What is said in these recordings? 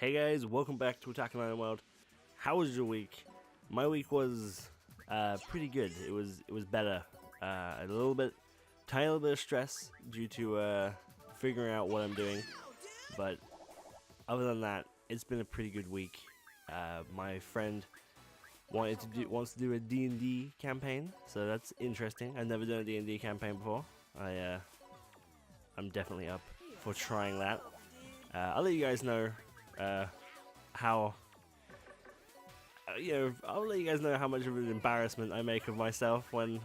Hey guys, welcome back to Attack on Iron World. How was your week? My week was pretty good. It was better. A tiny little bit of stress due to figuring out what I'm doing, but other than that, it's been a pretty good week. My friend wants to do a D&D campaign, so that's interesting. I've never done a D&D campaign before. I'm definitely up for trying that. I'll let you guys know how. I'll let you guys know how much of an embarrassment I make of myself when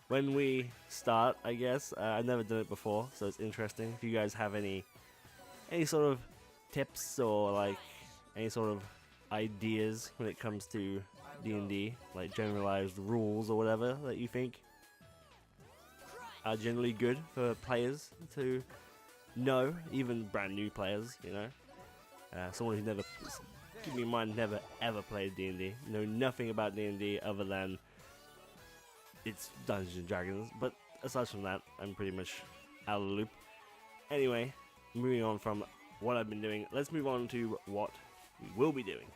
we start. I guess I've never done it before, so it's interesting. If you guys have any sort of tips or like any sort of ideas when it comes to D&D, like generalized rules or whatever that you think are generally good for players to know, even brand new players, you know. Someone who's keep in mind, never ever played D&D, know nothing about D&D other than it's Dungeons and Dragons, but aside from that, I'm pretty much out of the loop. Anyway, moving on from what I've been doing, let's move on to what we will be doing.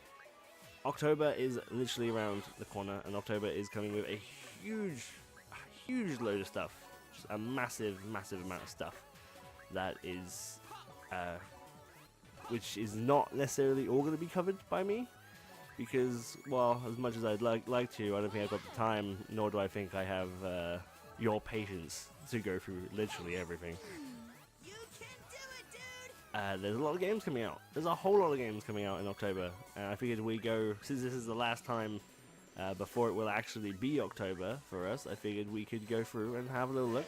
October is literally around the corner, and October is coming with a huge load of stuff, just a massive amount of stuff that is which is not necessarily all going to be covered by me, because, well, as much as I'd like to, I don't think I've got the time, nor do I think I have your patience to go through literally everything. There's a lot of games coming out. There's a whole lot of games coming out in October, and I figured we go, since this is the last time before it will actually be October for us, I figured we could go through and have a little look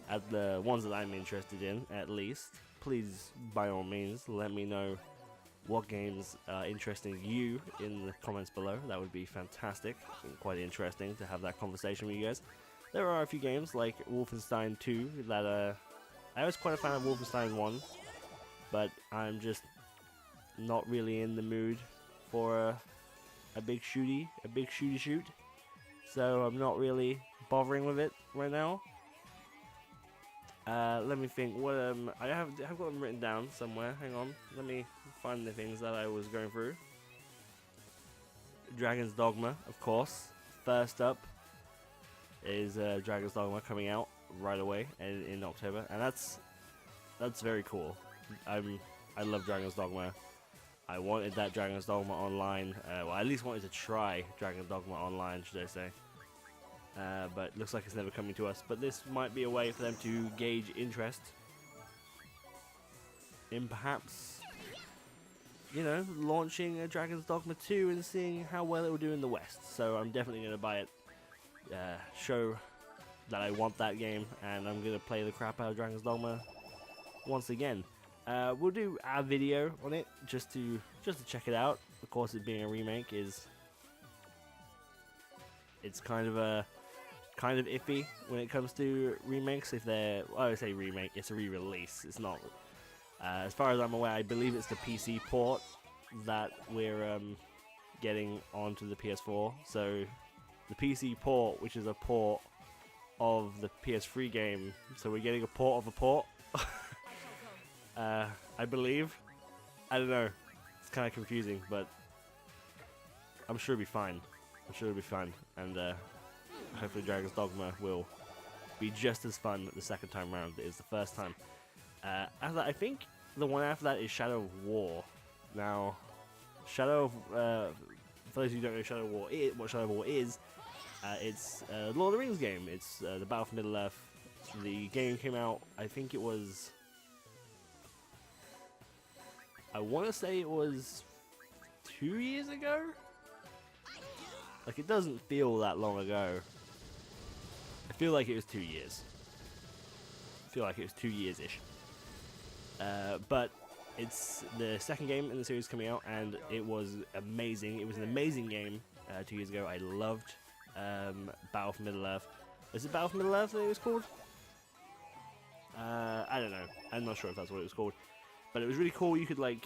at the ones that I'm interested in, at least. Please, by all means, let me know what games are interesting you in the comments below. That would be fantastic and quite interesting to have that conversation with you guys. There are a few games like Wolfenstein 2 that I was quite a fan of Wolfenstein 1, but I'm just not really in the mood for a big shooty shoot, so I'm not really bothering with it right now. Let me think. What I have got them written down somewhere. Hang on. Let me find the things that I was going through. Dragon's Dogma, of course. First up is Dragon's Dogma coming out right away in October, and that's very cool. I love Dragon's Dogma. I wanted that Dragon's Dogma online. Well, I at least wanted to try Dragon's Dogma online, should I say. But it looks like it's never coming to us. But this might be a way for them to gauge interest in perhaps, you know, launching a Dragon's Dogma 2 and seeing how well it will do in the West. So I'm definitely going to buy it, show that I want that game, and I'm going to play the crap out of Dragon's Dogma once again. We'll do a video on it just to check it out. Of course, it being a remake it's kind of iffy when it comes to remakes. If they're, well, I would say remake, it's a re-release. It's not. As far as I'm aware, I believe it's the PC port that we're getting onto the PS4. So the PC port, which is a port of the PS3 game, so we're getting a port of a port. I believe. I don't know. It's kind of confusing, but I'm sure it'll be fine. And hopefully Dragon's Dogma will be just as fun the second time round as the first time. After that, I think the one after that is Shadow of War. Now, for those who don't know what Shadow of War is, it's a Lord of the Rings game. It's the Battle for Middle-earth. The game came out, I think it was, I want to say it was 2 years ago? Like, it doesn't feel that long ago. I feel like it was 2 years. I feel like it was 2 years-ish. But it's the second game in the series coming out, and it was amazing. It was an amazing game 2 years ago. I loved Battle for Middle-earth. Is it Battle for Middle-earth that it was called? I don't know. I'm not sure if that's what it was called. But it was really cool. You could, like,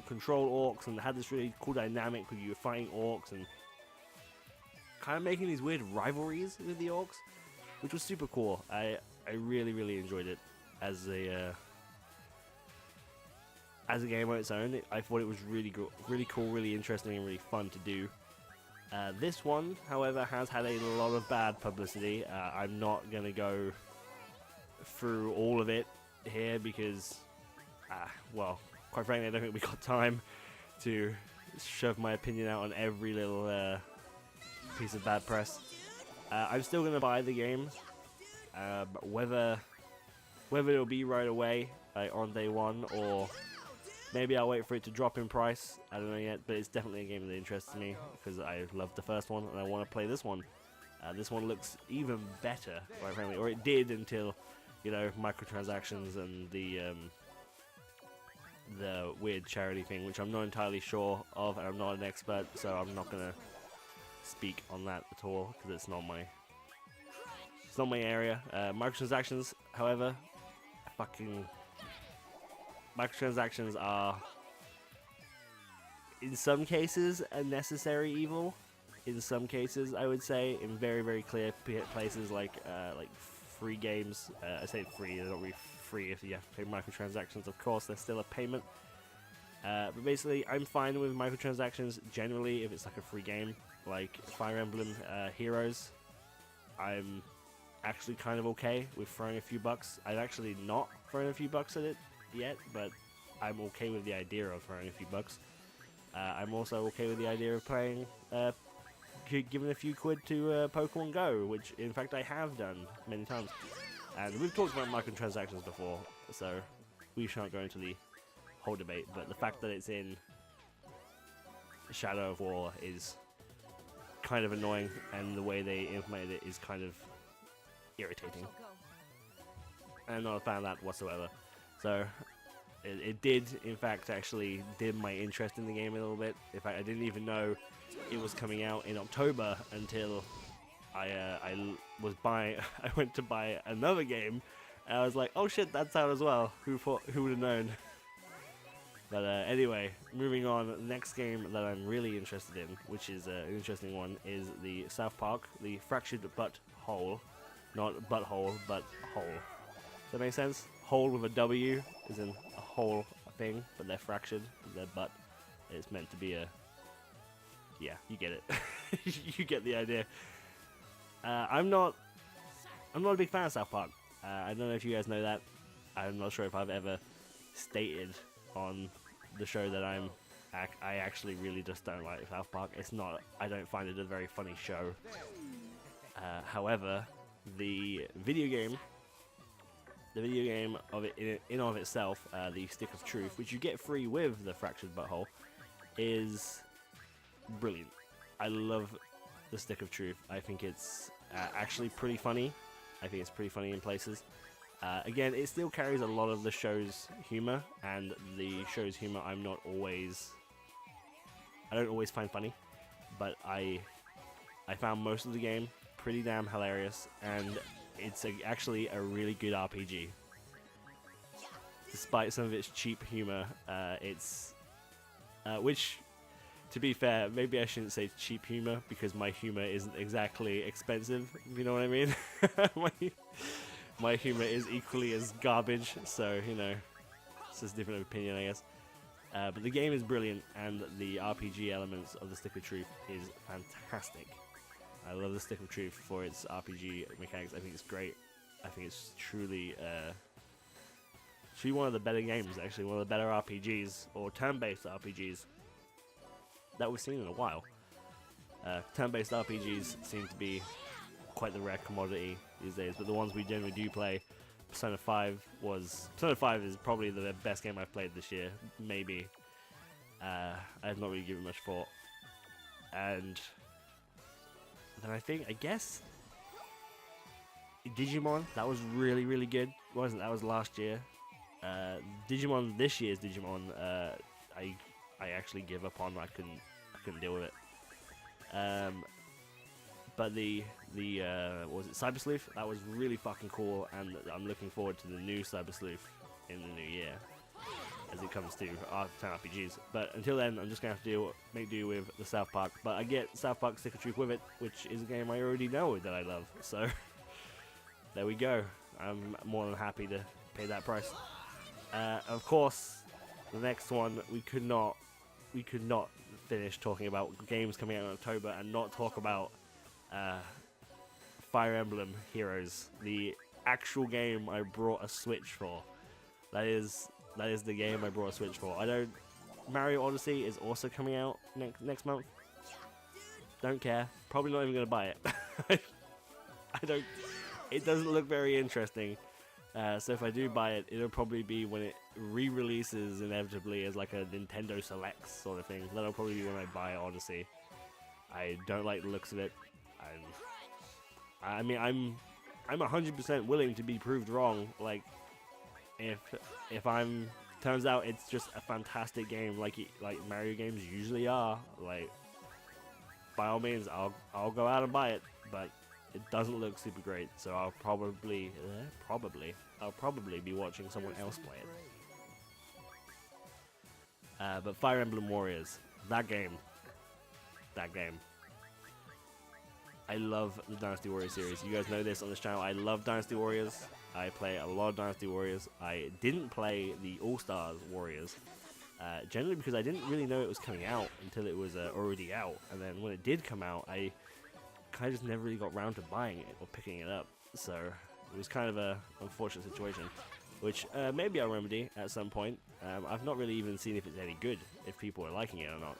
control orcs, and had this really cool dynamic where you were fighting orcs and kind of making these weird rivalries with the orcs, which was super cool. I really enjoyed it as a as a game on its own, I thought it was really cool, really interesting, and really fun to do. This one, however, has had a lot of bad publicity. I'm not going to go through all of it here because, well, quite frankly, I don't think we got time to shove my opinion out on every little piece of bad press. I'm still going to buy the game, but whether it'll be right away, like on day one, or maybe I'll wait for it to drop in price, I don't know yet, but it's definitely a game that interests me because I loved the first one and I want to play this one. This one looks even better, quite frankly, or it did until, you know, microtransactions and the weird charity thing, which I'm not entirely sure of, and I'm not an expert, so I'm not gonna speak on that at all because it's not my area. Microtransactions, however, microtransactions are in some cases a necessary evil. In some cases, I would say, in very clear places like free games. I say free; they're not really free if you have to pay microtransactions. Of course, they're still a payment. But basically, I'm fine with microtransactions generally if it's like a free game, like Fire Emblem Heroes. I'm actually kind of okay with throwing a few bucks. I'm actually not throwing a few bucks at it yet, but I'm okay with the idea of throwing a few bucks. I'm also okay with the idea of playing, giving a few quid to Pokemon Go, which in fact I have done many times. And we've talked about microtransactions before, so we shan't go into the whole debate, but the fact that it's in Shadow of War is kind of annoying, and the way they implemented it is kind of irritating. I'm not a fan of that whatsoever. So it did, in fact, actually dim my interest in the game a little bit. In fact, I didn't even know it was coming out in October until I went to buy another game, and I was like, oh shit, that's out as well. Who would have known? But anyway, moving on, the next game that I'm really interested in, which is an interesting one, is the South Park, the Fractured But Whole. Not butthole, but hole. Does that make sense? Hole with a W is in a whole thing, but they're fractured. Their butt is meant to be a... Yeah, you get it. You get the idea. I'm not a big fan of South Park. I don't know if you guys know that. I'm not sure if I've ever stated on the show that I actually really just don't like South Park. I don't find it a very funny show. However, the video game of it in of itself, the Stick of Truth, which you get free with the Fractured Butthole, is brilliant. I love the Stick of Truth. I think it's actually pretty funny. I think it's pretty funny in places. Again, it still carries a lot of the show's humor, and the show's humor I don't always find funny, but I found most of the game pretty damn hilarious, and it's actually a really good RPG. Despite some of its cheap humor, which, to be fair, maybe I shouldn't say cheap humor, because my humor isn't exactly expensive, if you know what I mean. My humor is equally as garbage, so, you know, it's just a different opinion, I guess. But the game is brilliant, and the RPG elements of the Stick of Truth is fantastic. I love the Stick of Truth for its RPG mechanics. I think it's great. I think it's truly one of the better games, actually, one of the better RPGs, or turn-based RPGs, that we've seen in a while. Turn-based RPGs seem to be quite the rare commodity these days, but the ones we generally do play, Persona 5 is probably the best game I've played this year, maybe. I've not really given much thought. And then I guess Digimon, that was really good. Wasn't that was last year. Digimon, this year's Digimon, I actually give up on. I couldn't deal with it. But the what was it, Cyber Sleuth? That was really fucking cool, and I'm looking forward to the new Cyber Sleuth in the new year as it comes to RPGs. But until then, I'm just gonna have to make do with the South Park. But I get South Park Stick of Truth with it, which is a game I already know that I love. So there we go. I'm more than happy to pay that price. Of course, the next one we could not finish talking about games coming out in October and not talk about Fire Emblem Heroes, the actual game I brought a Switch for. That is the game I brought a Switch for. Mario Odyssey is also coming out next month. Don't care. Probably not even gonna buy it. I don't. It doesn't look very interesting. So if I do buy it, it'll probably be when it re-releases inevitably as like a Nintendo Selects sort of thing. That'll probably be when I buy Odyssey. I don't like the looks of it. I mean, I'm 100% willing to be proved wrong. Like, if I'm turns out it's just a fantastic game, like Mario games usually are. Like, by all means, I'll go out and buy it, but it doesn't look super great, so I'll probably be watching someone else play it. But Fire Emblem Warriors, that game. I love the Dynasty Warriors series. You guys know this on this channel. I love Dynasty Warriors. I play a lot of Dynasty Warriors. I didn't play the All-Stars Warriors, generally because I didn't really know it was coming out until it was already out. And then when it did come out, I kind of just never really got around to buying it or picking it up. So it was kind of a unfortunate situation, which maybe I'll remedy at some point. I've not really even seen if it's any good, if people are liking it or not.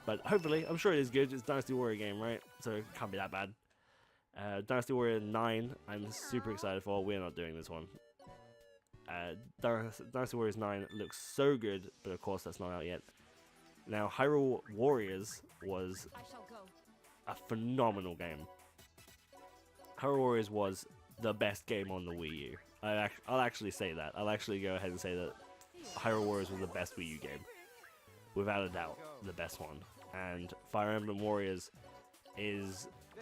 But hopefully, I'm sure it is good. It's a Dynasty Warrior game, right? So it can't be that bad. Dynasty Warrior 9, I'm super excited for. We're not doing this one. Dynasty Warriors 9 looks so good, but of course that's not out yet. Now, Hyrule Warriors was a phenomenal game. Hyrule Warriors was the best game on the Wii U. I'll actually say that. I'll actually go ahead and say that Hyrule Warriors was the best Wii U game. Without a doubt, the best one. And Fire Emblem Warriors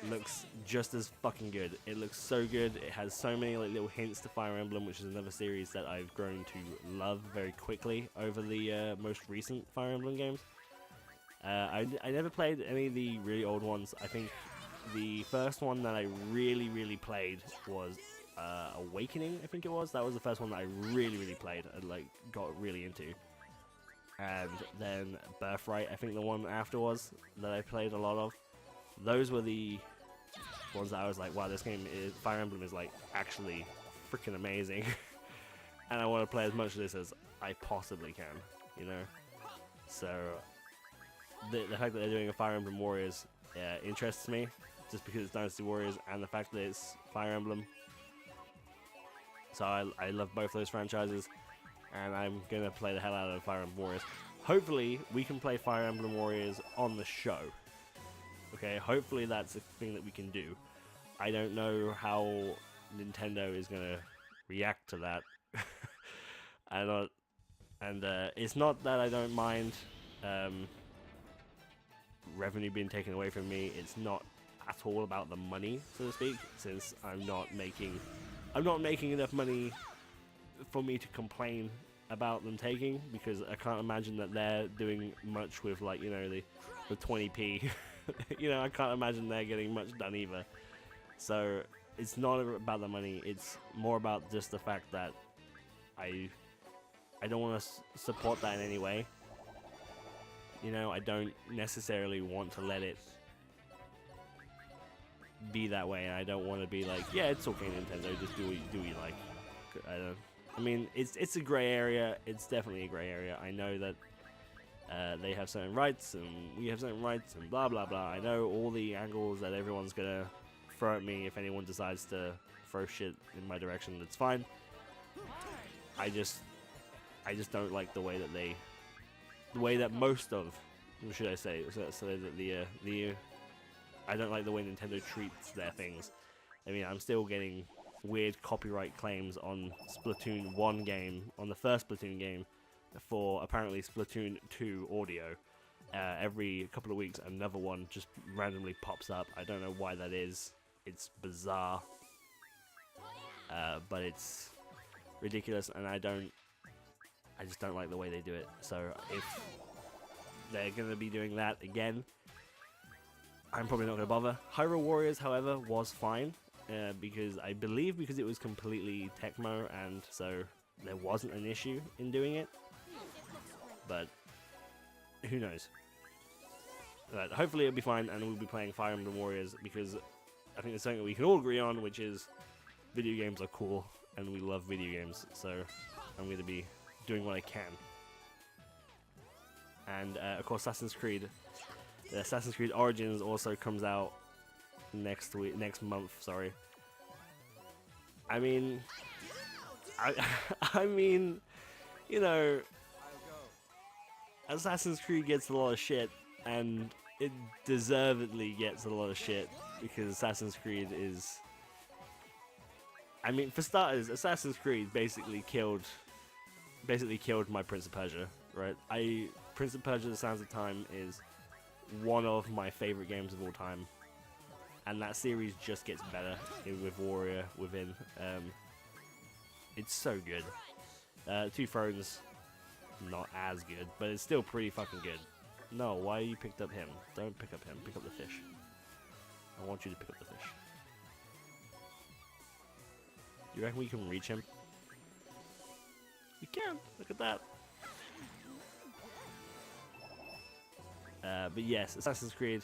looks just as fucking good. It looks so good. It has so many like little hints to Fire Emblem, which is another series that I've grown to love very quickly over the most recent Fire Emblem games. I never played any of the really old ones. I think the first one that I really played was Awakening, I think it was. That was the first one that I really played and like got really into. And then Birthright, I think the one after was, that I played a lot of. Those were the ones that I was like, wow, this game is, Fire Emblem is like actually freaking amazing. And I want to play as much of this as I possibly can, you know? So, the fact that they're doing a Fire Emblem Warriors interests me, just because it's Dynasty Warriors and the fact that it's Fire Emblem. So I love both those franchises. And I'm going to play the hell out of Fire Emblem Warriors. Hopefully, we can play Fire Emblem Warriors on the show. Okay, hopefully that's a thing that we can do. I don't know how Nintendo is going to react to that. It's not that I don't mind revenue being taken away from me. It's not at all about the money, so to speak, since I'm not making enough money for me to complain about them taking, because I can't imagine that they're doing much with, like, you know, the 20p. You know, I can't imagine they're getting much done either. So it's not about the money, it's more about just the fact that I don't want to support that in any way. You know, I don't necessarily want to let it be that way, and I don't want to be like, yeah, it's okay, Nintendo, just do what you like. I mean, it's a grey area. It's definitely a grey area. I know that they have certain rights, and we have certain rights, and blah blah blah. I know all the angles that everyone's gonna throw at me if anyone decides to throw shit in my direction. That's fine. I just don't like the way that most of, what should I say? So that I don't like the way Nintendo treats their things. I mean, I'm still getting weird copyright claims on Splatoon 1 game, on the first Splatoon game, for apparently Splatoon 2 audio. Every couple of weeks, another one just randomly pops up. I don't know why that is. It's bizarre. But it's ridiculous, and I just don't like the way they do it. So if they're going to be doing that again, I'm probably not going to bother. Hyrule Warriors, however, was fine. Because it was completely Tecmo, and so there wasn't an issue in doing it, but who knows. But hopefully it'll be fine, and we'll be playing Fire Emblem Warriors, because I think there's something that we can all agree on, which is video games are cool, and we love video games, so I'm going to be doing what I can. And of course Assassin's Creed Origins also comes out next month, sorry. I mean, I mean, you know, Assassin's Creed gets a lot of shit, and it deservedly gets a lot of shit, because Assassin's Creed is, I mean, for starters, Assassin's Creed basically killed my Prince of Persia, right? Prince of Persia: The Sands of Time is one of my favorite games of all time, and that series just gets better with Warrior within. It's so good. Two Thrones, not as good, but it's still pretty fucking good. No, why you picked up him? Don't pick up him. Pick up the fish. I want you to pick up the fish. You reckon we can reach him? We can. Look at that. But yes, Assassin's Creed.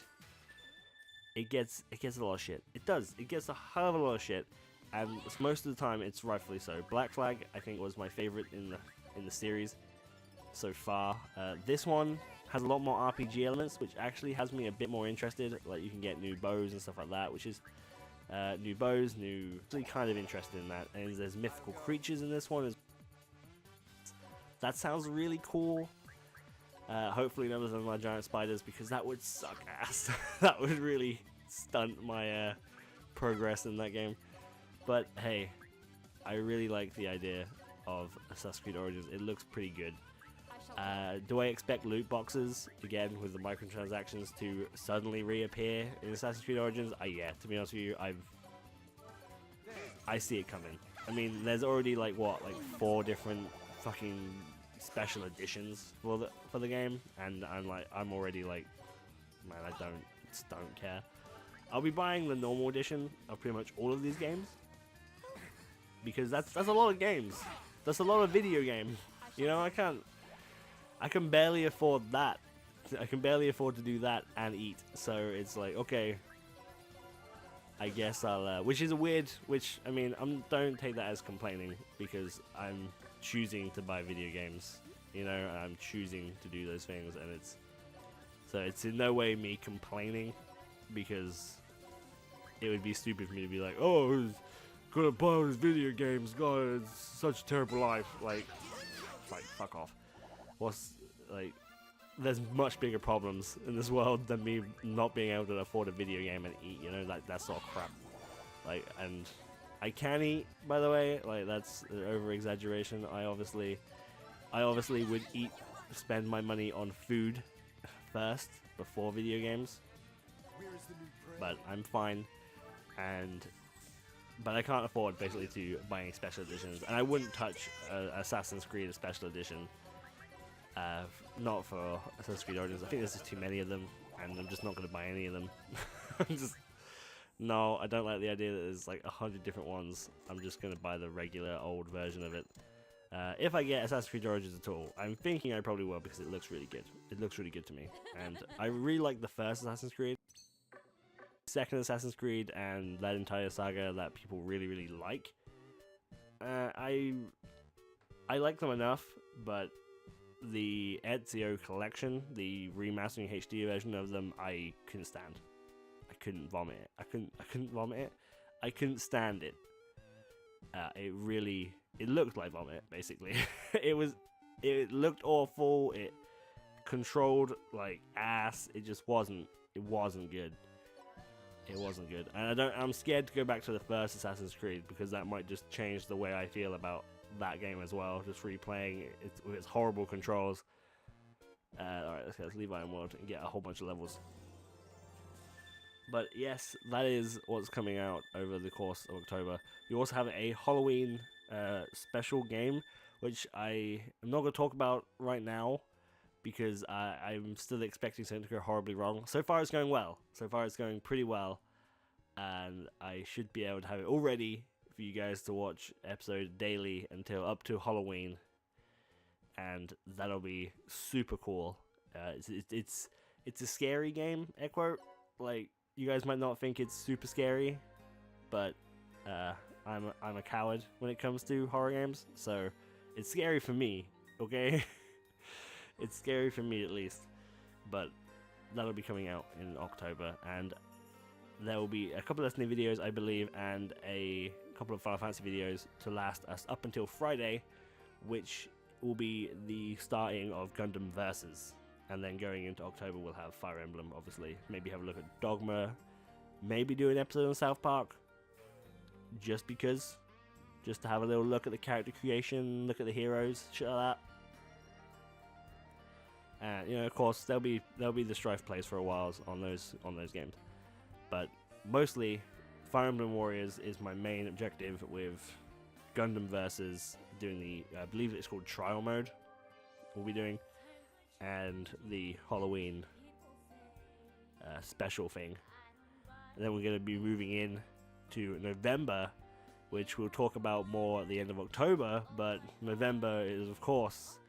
It gets a lot of shit. It does. It gets a hell of a lot of shit, and most of the time it's rightfully so. Black Flag, I think, was my favorite in the series so far. This one has a lot more RPG elements, which actually has me a bit more interested. Like, you can get new bows and stuff like that, which is new bows, actually kind of interested in that. And there's mythical creatures in this one. That sounds really cool. Hopefully none of them are giant spiders, because that would suck ass. That would really stunt my progress in that game. But hey, I really like the idea of Assassin's Creed Origins. It looks pretty good. Do I expect loot boxes, again with the microtransactions, to suddenly reappear in Assassin's Creed Origins? Yeah, to be honest with you, I see it coming. I mean, there's already like 4 different fucking special editions for the game, and I'm already like, man, I don't care. I'll be buying the normal edition of pretty much all of these games, because that's a lot of games. That's a lot of video games. You know, I can barely afford that. I can barely afford to do that and eat. So it's like, okay, I guess I'll, which is a weird, I mean, don't take that as complaining, because I'm choosing to buy video games, you know, I'm choosing to do those things, and it's in no way me complaining, because it would be stupid for me to be like, oh, who's gonna buy all these video games, God, it's such a terrible life, like fuck off. There's much bigger problems in this world than me not being able to afford a video game and eat, you know, that sort of crap. And I can eat, by the way, that's an over-exaggeration. I obviously would spend my money on food first, before video games. But I'm fine, but I can't afford, basically, to buy any special editions. And I wouldn't touch Assassin's Creed Special Edition. Not for Assassin's Creed Origins. I think there's just too many of them, and I'm just not going to buy any of them. No, I don't like the idea that there's like 100 different ones. I'm just going to buy the regular old version of it. If I get Assassin's Creed Origins at all, I'm thinking I probably will, because it looks really good. It looks really good to me, and I really like the first Assassin's Creed. Second Assassin's Creed and that entire saga that people really, really like. I like them enough, but the Ezio collection, the remastering HD version of them, I couldn't stand. I couldn't vomit it. I couldn't vomit it. I couldn't stand it. It looked like vomit, basically. It looked awful. It controlled like ass. It wasn't good. It wasn't good. And I'm scared to go back to the first Assassin's Creed, because that might just change the way I feel about that game as well, just replaying it with its horrible controls. Alright, let's leave Iron World and get a whole bunch of levels. But yes, that is what's coming out over the course of October. You also have a Halloween special game, which I am not going to talk about right now, because I'm still expecting something to go horribly wrong. So far it's going well. So far it's going pretty well, and I should be able to have it all ready for you guys to watch episodes daily until up to Halloween, and that'll be super cool. It's a scary game, air quote. Like, you guys might not think it's super scary, but I'm a coward when it comes to horror games, so it's scary for me, okay? It's scary for me at least, but that'll be coming out in October, and there will be a couple of Destiny videos, I believe, and a couple of Final Fantasy videos to last us up until Friday, which will be the starting of Gundam Versus. And then going into October, we'll have Fire Emblem, obviously. Maybe have a look at Dogma. Maybe do an episode on South Park. Just because. Just to have a little look at the character creation, look at the heroes, shit like that. And, you know, of course, there'll be the Strife plays for a while on those games. But mostly, Fire Emblem Warriors is my main objective, with Gundam Versus doing the, I believe it's called Trial Mode, we'll be doing, and the Halloween special thing. And then we're going to be moving in to November, which we'll talk about more at the end of October, but November is, of course,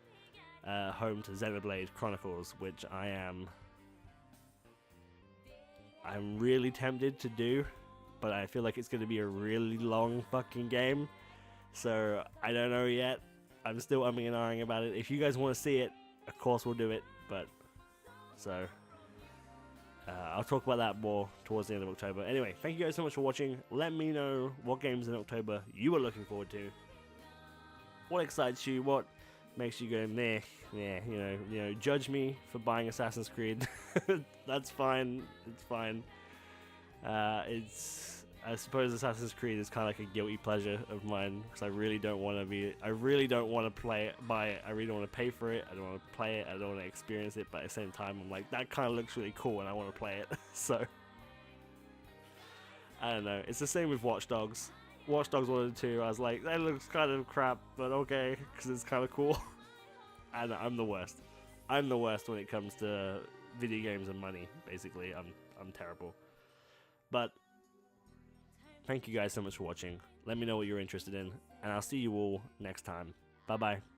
home to Xenoblade Chronicles, which I'm really tempted to do, but I feel like it's going to be a really long fucking game, so I don't know yet. I'm still umming and ahhing about it. If you guys want to see it, of course we'll do it, but so I'll talk about that more towards the end of October. Anyway, thank you guys so much for watching. Let me know what games in October you are looking forward to. What excites you? What makes you go meh? Yeah, you know, judge me for buying Assassin's Creed. That's fine. It's fine. I suppose Assassin's Creed is kind of like a guilty pleasure of mine, because I really don't want to play it, buy it. I really don't want to pay for it. I don't want to play it. I don't want to experience it. But at the same time, I'm like, that kind of looks really cool, and I want to play it. So I don't know. It's the same with Watch Dogs. Watch Dogs 1 and 2. I was like, that looks kind of crap, but okay, because it's kind of cool. And I'm the worst. I'm the worst when it comes to video games and money. Basically, I'm terrible. But thank you guys so much for watching. Let me know what you're interested in, and I'll see you all next time. Bye bye.